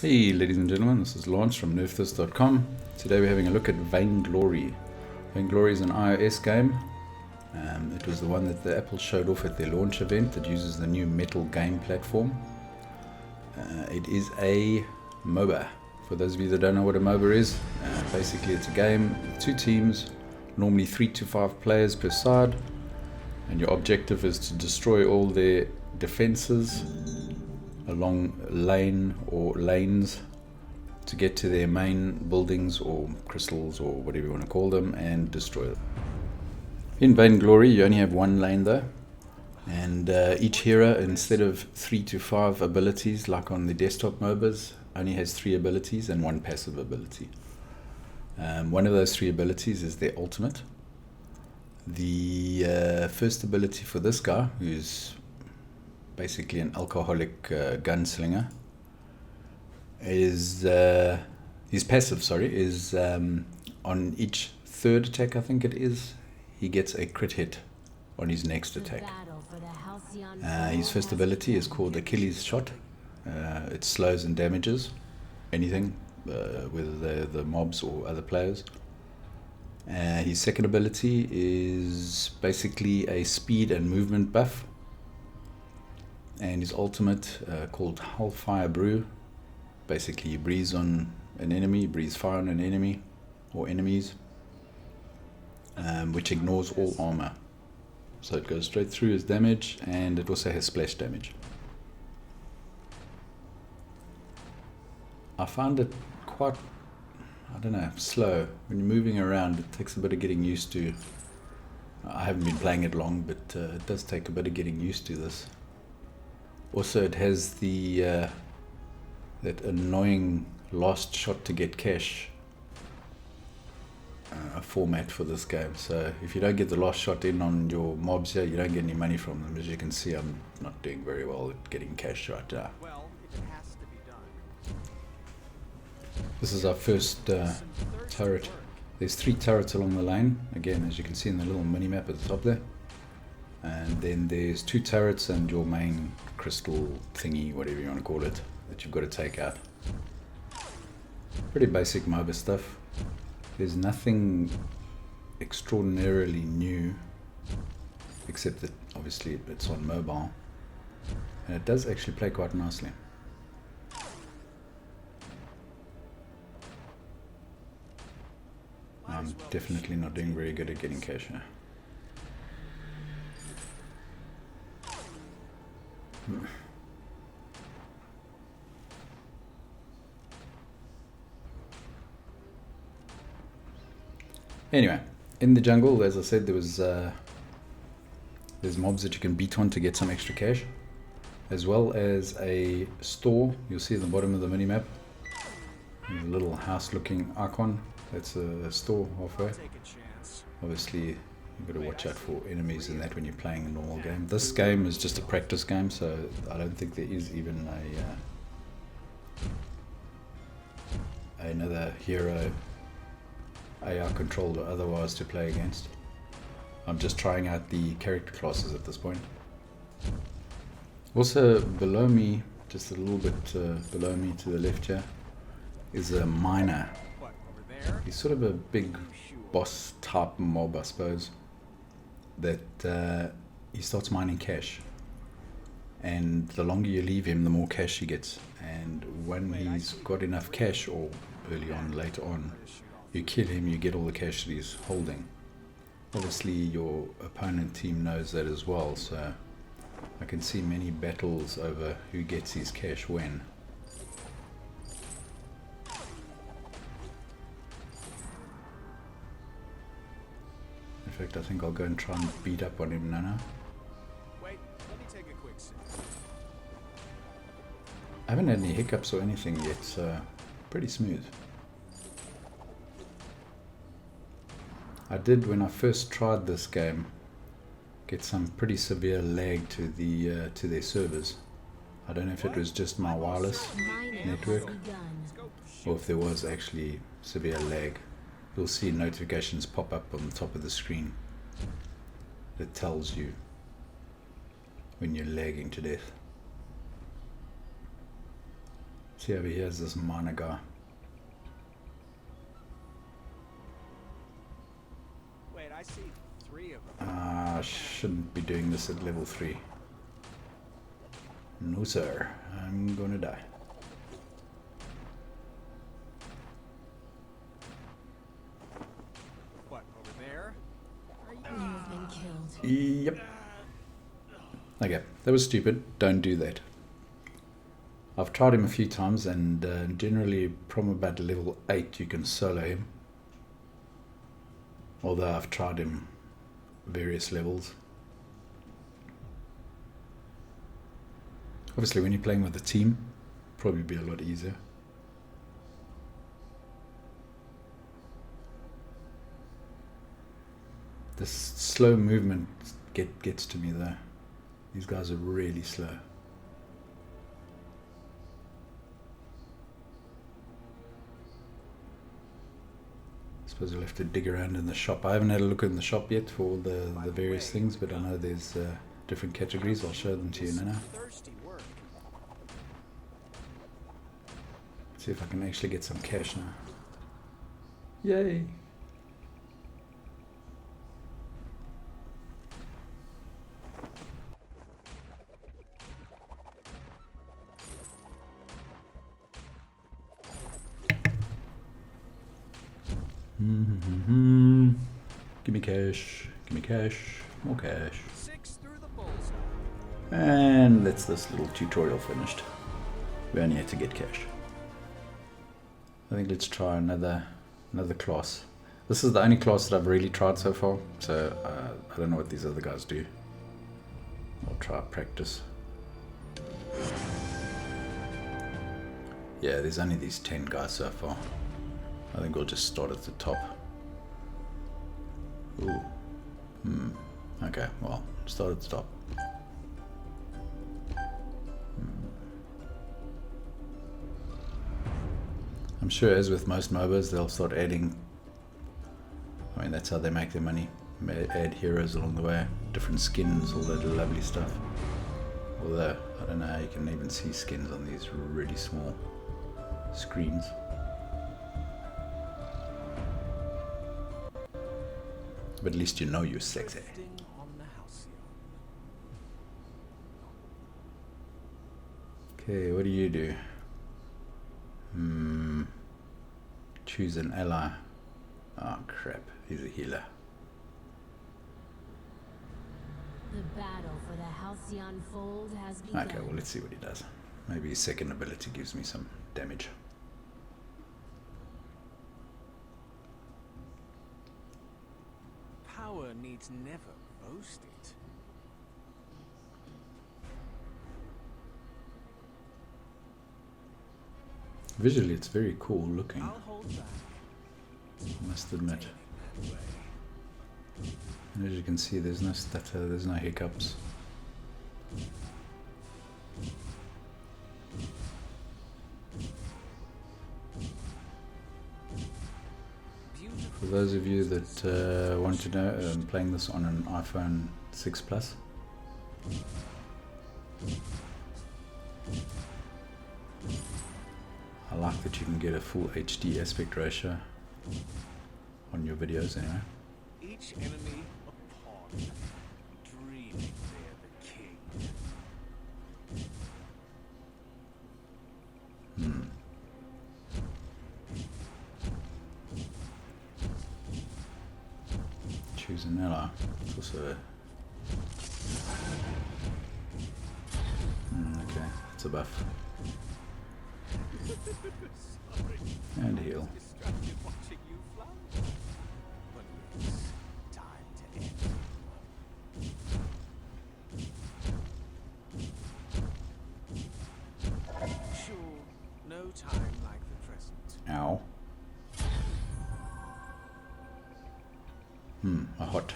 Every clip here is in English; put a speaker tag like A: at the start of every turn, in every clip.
A: Hey ladies and gentlemen, this is Lance from NerfThis.com. Today we're having a look at Vainglory. Vainglory is an iOS game. It was the one that the Apple showed off at their launch event. It uses the new Metal game platform. It is a MOBA. For those of you that don't know what a MOBA is, basically it's a game with two teams, normally 3 to 5 players per side, and your objective is to destroy all their defenses along lane or lanes to get to their main buildings or crystals or whatever you want to call them and destroy them. In Vainglory you only have one lane though, and each hero, instead of 3 to 5 abilities like on the desktop MOBAs, only has 3 abilities and 1 passive ability. One of those 3 abilities is their ultimate. The first ability for this guy, who's basically an alcoholic gunslinger, is his passive, is on each third attack, I think it is, he gets a crit hit on his next attack. His first ability is called Achilles Shot. It slows and damages anything, whether the mobs or other players. His second ability is basically a speed and movement buff. And his ultimate, called Hellfire Brew, basically he breathes on an enemy, breathes fire on an enemy or enemies, which ignores all armor. So it goes straight through his damage, and it also has splash damage. I found it quite, slow. When you're moving around, it takes a bit of getting used to. I haven't been playing it long, but it does take a bit of getting used to this. Also, it has the that annoying last shot to get cash format for this game. So if you don't get the last shot in on your mobs here, you don't get any money from them. As you can see, I'm not doing very well at getting cash right now.
B: Well, if it has to be done.
A: This is our first turret. There's 3 turrets along the lane, again, as you can see in the little mini map at the top there. And then there's 2 turrets and your main crystal thingy, whatever you want to call it, that you've got to take out. Pretty basic MOBA stuff. There's nothing extraordinarily new, except that obviously it's on mobile, and it does actually play quite nicely. I'm definitely not doing very good at getting cash here. Anyway, in the jungle, as I said, there's mobs that you can beat on to get some extra cash, as well as a store. You'll see at the bottom of the minimap, a little house-looking icon. That's a store halfway. Obviously, you've got to watch out for enemies in that when you're playing a normal game. This game is just a practice game, so I don't think there is even another hero, AR controlled or otherwise, to play against. I'm just trying out the character classes at this point. Also below me, just a little bit below me to the left here, is a miner. He's sort of a big boss type mob, I suppose, that he starts mining cash, and the longer you leave him, the more cash he gets. And when he's got enough cash, or early on, later on, you kill him, you get all the cash that he's holding. Obviously your opponent team knows that as well, so I can see many battles over who gets his cash when. In fact, I think I'll go and try and beat up on him now.
B: Wait, let me take a quick sip.
A: I haven't had any hiccups or anything yet, so pretty smooth. I did, when I first tried this game, get some pretty severe lag to their servers. I don't know if it was just my wireless network or if there was actually severe lag. You'll see notifications pop up on the top of the screen that tells you when you're lagging to death. See over here is this miner guy.
B: Wait, I see 3 of them.
A: Shouldn't be doing this at level 3. No sir, I'm gonna die.
B: What, over there?
C: You've been killed.
A: Yep. Okay, that was stupid. Don't do that. I've tried him a few times, and generally from about level 8 you can solo him. Although I've tried him various levels. Obviously when you're playing with a team, probably be a lot easier. This slow movement gets to me though. These guys are really slow. I suppose you'll have to dig around in the shop. I haven't had a look in the shop yet for all the various things, but I know there's different categories. I'll show them to you now.
B: Thirsty work.
A: See if I can actually get some cash now. Yay! Give me cash, more cash.
B: 6 through the bullseye.
A: And that's this little tutorial finished. We only had to get cash. I think let's try another class. This is the only class that I've really tried so far, so I don't know what these other guys do. I'll try practice. Yeah, there's only these 10 guys so far. I think we'll just start at the top. Ooh. Okay, well, start at the top. I'm sure as with most MOBAs, they'll start adding, I mean that's how they make their money, add heroes along the way, different skins, all that lovely stuff. Although, I don't know how you can even see skins on these really small screens. But at least you know you're sexy.
B: Drifting on the halcyon.
A: Okay, what do you do? Choose an ally. Oh crap, he's a healer.
C: The battle for the Halcyon Fold has begun.
A: Okay, well let's see what he does. Maybe his second ability gives me some damage.
B: Power needs never boasted.
A: Visually it's very cool looking,
B: I'll hold back.
A: I must admit. And as you can see, there's no stutter, there's no hiccups. For those of you that want to know, I'm playing this on an iPhone 6 Plus. I like that you can get a full HD aspect ratio on your videos anyway.
B: Each enemy a pawn, dreaming they're the king. Choose an ally. It's also okay, it's a buff. And heal. Distracted watching you flounder. But it's time to end. Sure, no time like the present.
A: Ow. A hot.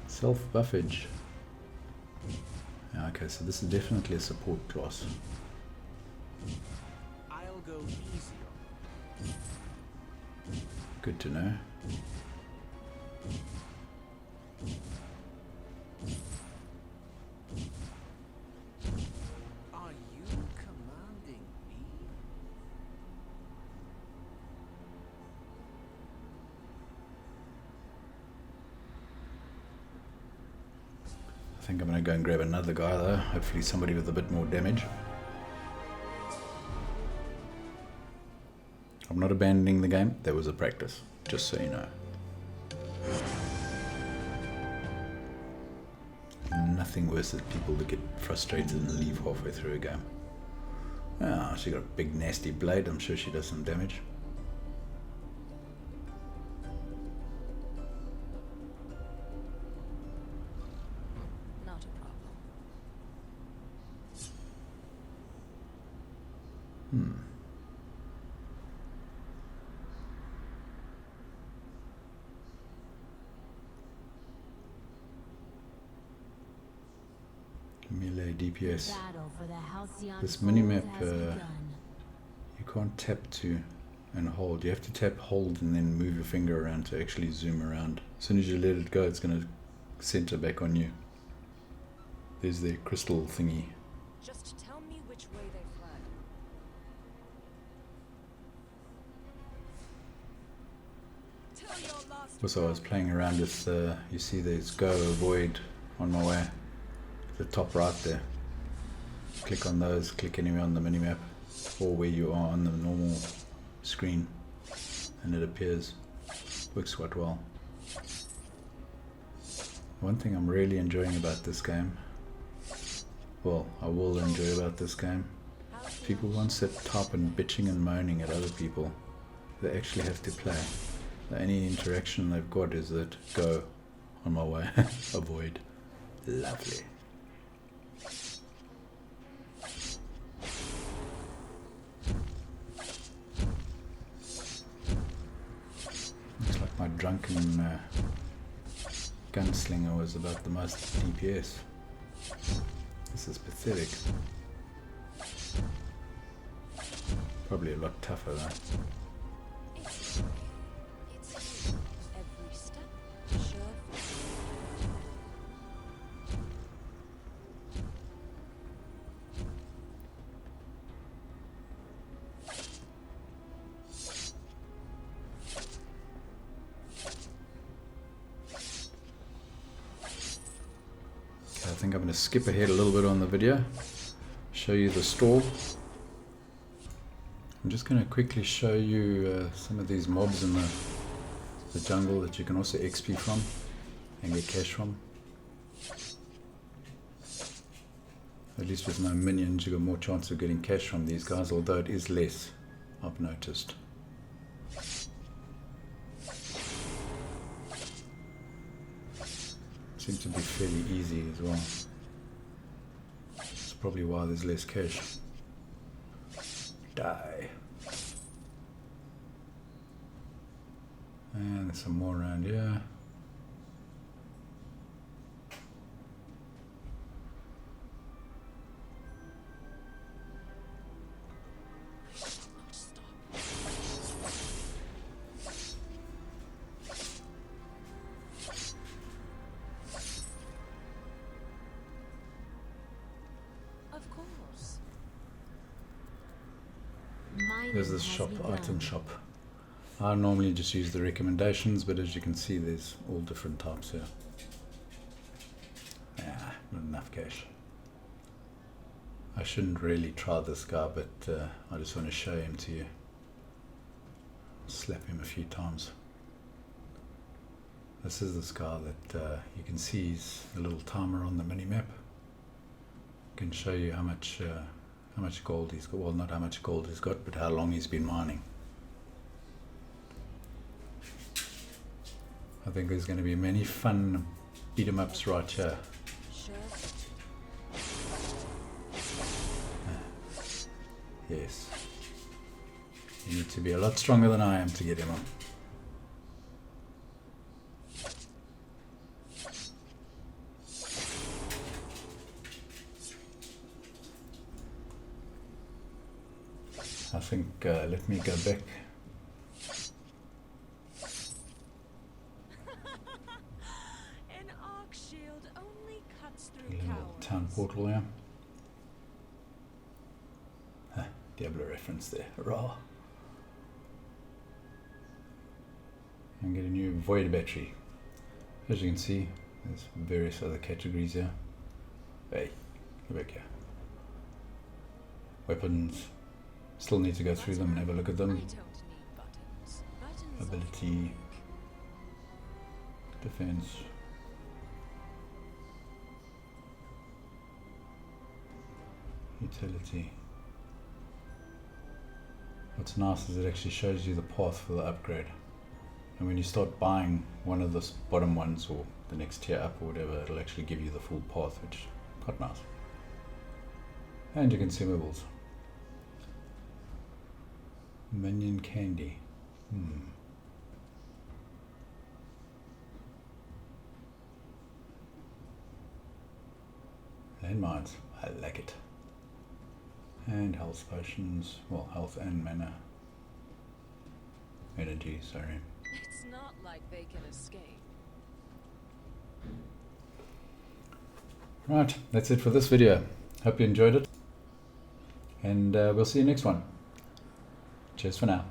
A: Self-buffage. Yeah, okay, so this is definitely a support class.
B: I'll go easy on them.
A: Good to know. I think I'm going to go and grab another guy though, hopefully somebody with a bit more damage. I'm not abandoning the game, that was a practice, just so you know. Nothing worse than people that get frustrated and leave halfway through a game. Ah, she got a big nasty blade, I'm sure she does some damage.
D: Not a problem.
A: Melee DPS.
C: Battle for the Halcyon
A: This
C: Fold
A: minimap,
C: has begun.
A: you can't tap to and hold. You have to tap, hold, and then move your finger around to actually zoom around. As soon as you let it go, it's going to center back on you. There's the crystal thingy.
D: Just tell me which way they fled. Tell your last
A: Also, I was playing around with, you see there's go, avoid on my way. The top right there. Click on those, click anywhere on the minimap, or where you are on the normal screen, and it appears. Works quite well. One thing I'm really enjoying about this game, well, I will enjoy about this game, people once sit top and bitching and moaning at other people, they actually have to play. The only interaction they've got is that go, on my way, avoid. Lovely. Looks like my drunken gunslinger was about the most DPS. This is pathetic. Probably a lot tougher though.
D: It's you. Every step, sure.
A: Okay, I think I'm going to skip ahead a little bit on the video, show you the store. I'm just going to quickly show you some of these mobs in the jungle that you can also XP from and get cash from. At least with no minions, you got more chance of getting cash from these guys, although it is less, I've noticed. Seems to be fairly easy as well. That's probably why there's less cash. Die. And there's some more around here.
D: Of course.
A: There's this shop, item shop. I normally just use the recommendations, but as you can see, there's all different types here. Yeah, not enough cash. I shouldn't really try this guy, but I just want to show him to you. Slap him a few times. This is this guy that you can see he's a little timer on the mini-map. Can show you how much gold he's got. Well, not how much gold he's got, but how long he's been mining. I think there's going to be many fun beat 'em ups right here.
D: Sure.
A: Yes. You need to be a lot stronger than I am to get him on. I think, let me go back.
D: An arc shield only cuts
A: A
D: through
A: little
D: cowards.
A: town portal here. Diablo reference there. Hurrah. And get a new void battery. As you can see, there's various other categories here. Hey, go back here. Weapons. Still need to go through them and have a look at
D: I
A: them.
D: don't need buttons. Buttons are
A: Ability. Defense. Utility. What's nice is it actually shows you the path for the upgrade. And when you start buying one of the bottom ones or the next tier up or whatever, it'll actually give you the full path, which is quite nice. And your consumables. Minion candy. Landmines. I like it. And health potions. Well, health and mana. Energy, sorry.
D: It's not like they can escape.
A: Right, that's it for this video. Hope you enjoyed it. And we'll see you next one. Cheers for now.